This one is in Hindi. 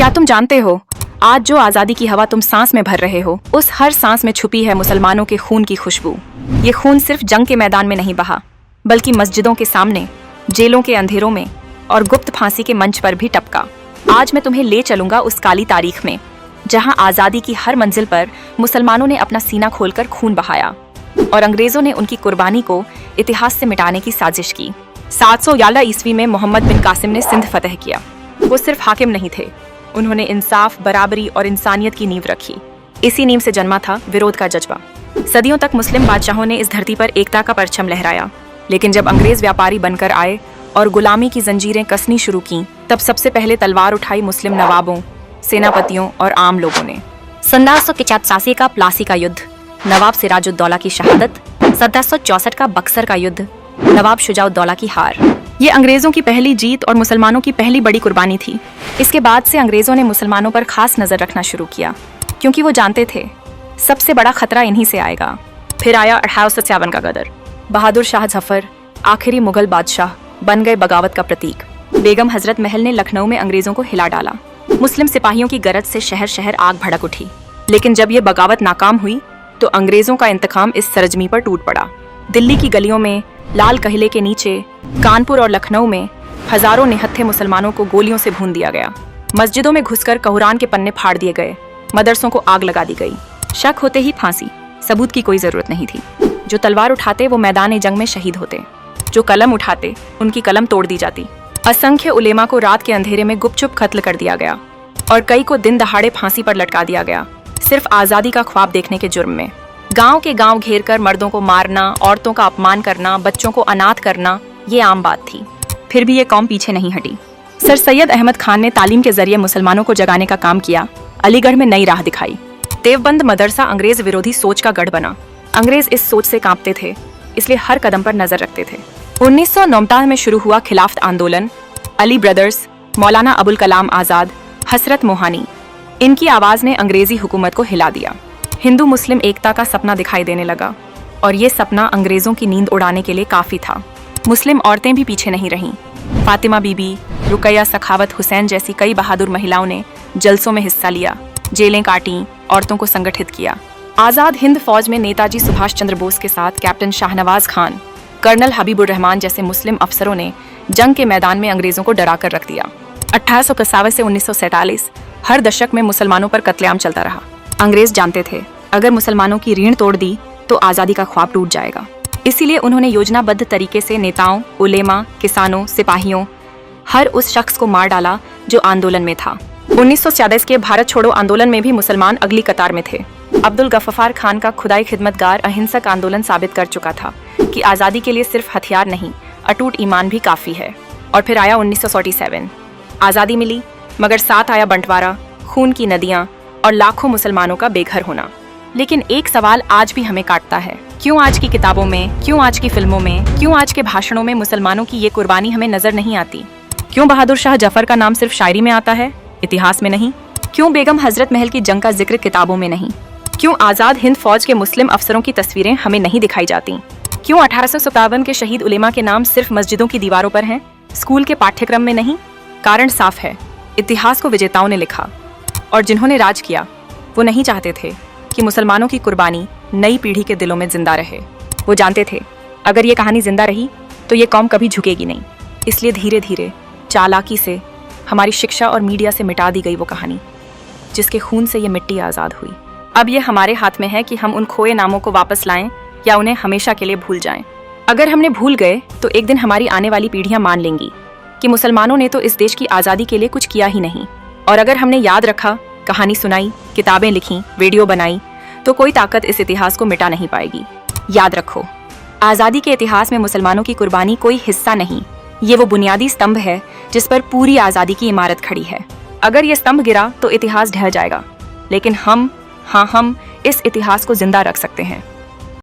क्या तुम जानते हो, आज जो आजादी की हवा तुम सांस में भर रहे हो, उस हर सांस में छुपी है मुसलमानों के खून की खुशबू। ये खून सिर्फ जंग के मैदान में नहीं बहा, बल्कि मस्जिदों के सामने, जेलों के अंधेरों में और गुप्त फांसी के मंच पर भी टपका। आज मैं तुम्हें ले चलूंगा उस काली तारीख में, जहां आजादी की हर मंजिल पर मुसलमानों ने अपना सीना खोलकर खून बहाया और अंग्रेजों ने उनकी कुर्बानी को इतिहास से मिटाने की साजिश की। 711 ईस्वी में मोहम्मद बिन कासिम ने सिंध फतह किया। वो सिर्फ हाकिम नहीं थे, उन्होंने इंसाफ, बराबरी और इंसानियत की नींव रखी। इसी नींव से जन्मा था विरोध का जज्बा। सदियों तक मुस्लिम बादशाहों ने इस धरती पर एकता का परचम लहराया, लेकिन जब अंग्रेज व्यापारी बनकर आए और गुलामी की जंजीरें कसनी शुरू की, तब सबसे पहले तलवार उठाई मुस्लिम नवाबों, सेनापतियों और आम लोगों ने। 1785 का प्लासी का युद्ध, नवाब सिराजुद्दौला की शहादत। 1764 का बक्सर का युद्ध, नवाब शुजाउद्दौला की हार। ये अंग्रेजों की पहली जीत और मुसलमानों की पहली बड़ी कुर्बानी थी। इसके बाद से अंग्रेजों ने मुसलमानों पर खास नजर रखना शुरू किया, क्योंकि वो जानते थे सबसे बड़ा खतरा इन्हीं से आएगा। फिर आया 1857 का गदर। बहादुर शाह जफर, आखिरी मुगल बादशाह, बन गए बगावत का प्रतीक। बेगम हजरत महल ने लखनऊ में अंग्रेजों को हिला डाला। मुस्लिम सिपाहियों की गरज से शहर शहर आग भड़क उठी। लेकिन जब ये बगावत नाकाम हुई, तो अंग्रेजों का इंतकाम इस सरजमी पर टूट पड़ा। दिल्ली की गलियों में, लाल किले के नीचे, कानपुर और लखनऊ में हजारों निहत्थे मुसलमानों को गोलियों से भून दिया गया। मस्जिदों में घुसकर कुरान के पन्ने फाड़ दिए गए, मदरसों को आग लगा दी गई। शक होते ही फांसी, सबूत की कोई जरूरत नहीं थी। जो तलवार उठाते वो मैदान जंग में शहीद होते, जो कलम उठाते उनकी कलम तोड़ दी जाती। असंख्य उलेमा को रात के अंधेरे में गुपचुप कत्ल कर दिया गया और कई को दिन दहाड़े फांसी पर लटका दिया गया, सिर्फ आजादी का ख्वाब देखने के जुर्म में। गांव के गांव घेरकर मर्दों को मारना, औरतों का अपमान करना, बच्चों को अनाथ करना, ये आम बात थी। फिर भी ये कौम पीछे नहीं हटी। सर सैयद अहमद खान ने तालीम के जरिए मुसलमानों को जगाने का काम किया। अलीगढ़ में नई राह दिखाई। देवबंद मदरसा अंग्रेज विरोधी सोच का गढ़ बना। अंग्रेज इस सोच से कांपते थे, इसलिए हर कदम पर नजर रखते थे। 1949 में शुरू हुआ खिलाफत आंदोलन। अली ब्रदर्स, मौलाना अबुल कलाम आजाद, हसरत मोहानी, इनकी आवाज ने अंग्रेजी हुकूमत को हिला दिया। हिंदू मुस्लिम एकता का सपना दिखाई देने लगा और ये सपना अंग्रेजों की नींद उड़ाने के लिए काफी था। मुस्लिम औरतें भी पीछे नहीं रहीं। फातिमा बीबी, रुकैया सखावत हुसैन जैसी कई बहादुर महिलाओं ने जलसों में हिस्सा लिया, जेलें काटी, औरतों को संगठित किया। आजाद हिंद फौज में नेताजी सुभाष चंद्र बोस के साथ कैप्टन शाहनवाज खान, कर्नल हबीबुर रहमान जैसे मुस्लिम अफसरों ने जंग के मैदान में अंग्रेजों को डरा कर रख दिया। 1851 से 1947 हर दशक में मुसलमानों पर कत्लेआम चलता रहा। अंग्रेज जानते थे अगर मुसलमानों की रीढ़ तोड़ दी तो आजादी का ख्वाब टूट जाएगा। इसीलिए उन्होंने योजनाबद्ध तरीके से नेताओं, उलेमा, किसानों, सिपाहियों, हर उस शख्स को मार डाला जो आंदोलन में था। 1947 के भारत छोड़ो आंदोलन में भी मुसलमान अगली कतार में थे। अब्दुल गफ्फार खान का खुदाई खिदमतगार अहिंसक आंदोलन साबित कर चुका था कि आज़ादी के लिए सिर्फ हथियार नहीं, अटूट ईमान भी काफ़ी है। और फिर आया 1947। आज़ादी मिली, मगर साथ आया बंटवारा, खून की नदियाँ और लाखों मुसलमानों का बेघर होना। लेकिन एक सवाल आज भी हमें काटता है, क्यों आज की किताबों में, क्यों आज की फिल्मों में, क्यों आज के भाषणों में मुसलमानों की ये कुर्बानी हमें नजर नहीं आती? क्यों बहादुर शाह जफर का नाम सिर्फ शायरी में आता है, इतिहास में नहीं? क्यों बेगम हजरत महल की जंग का जिक्र किताबों में नहीं? क्यों आजाद हिंद फौज के मुस्लिम अफसरों की तस्वीरें हमें नहीं दिखाई जाती? क्यों 1857 के शहीद उलेमा के नाम सिर्फ मस्जिदों की दीवारों पर हैं, स्कूल के पाठ्यक्रम में नहीं? कारण साफ है, इतिहास को विजेताओं ने लिखा और जिन्होंने राज किया वो नहीं चाहते थे कि मुसलमानों की कुर्बानी नई पीढ़ी के दिलों में जिंदा रहे। वो जानते थे अगर ये कहानी जिंदा रही तो ये कौम कभी झुकेगी नहीं। इसलिए धीरे धीरे चालाकी से हमारी शिक्षा और मीडिया से मिटा दी गई वो कहानी जिसके खून से ये मिट्टी आज़ाद हुई। अब ये हमारे हाथ में है कि हम उन खोए नामों को वापस लाएं या उन्हें हमेशा के लिए भूल जाएं। अगर हमने भूल गए तो एक दिन हमारी आने वाली पीढ़ियां मान लेंगी कि मुसलमानों ने तो इस देश की आज़ादी के लिए कुछ किया ही नहीं। और अगर हमने याद रखा, कहानी सुनाई, किताबें लिखी, वीडियो बनाई, तो कोई ताकत इस इतिहास को मिटा नहीं पाएगी। याद रखो, आज़ादी के इतिहास में मुसलमानों की कुर्बानी कोई हिस्सा नहीं, ये वो बुनियादी स्तंभ है जिस पर पूरी आज़ादी की इमारत खड़ी है। अगर ये स्तंभ गिरा तो इतिहास ढह जाएगा, लेकिन हम इस इतिहास को जिंदा रख सकते हैं।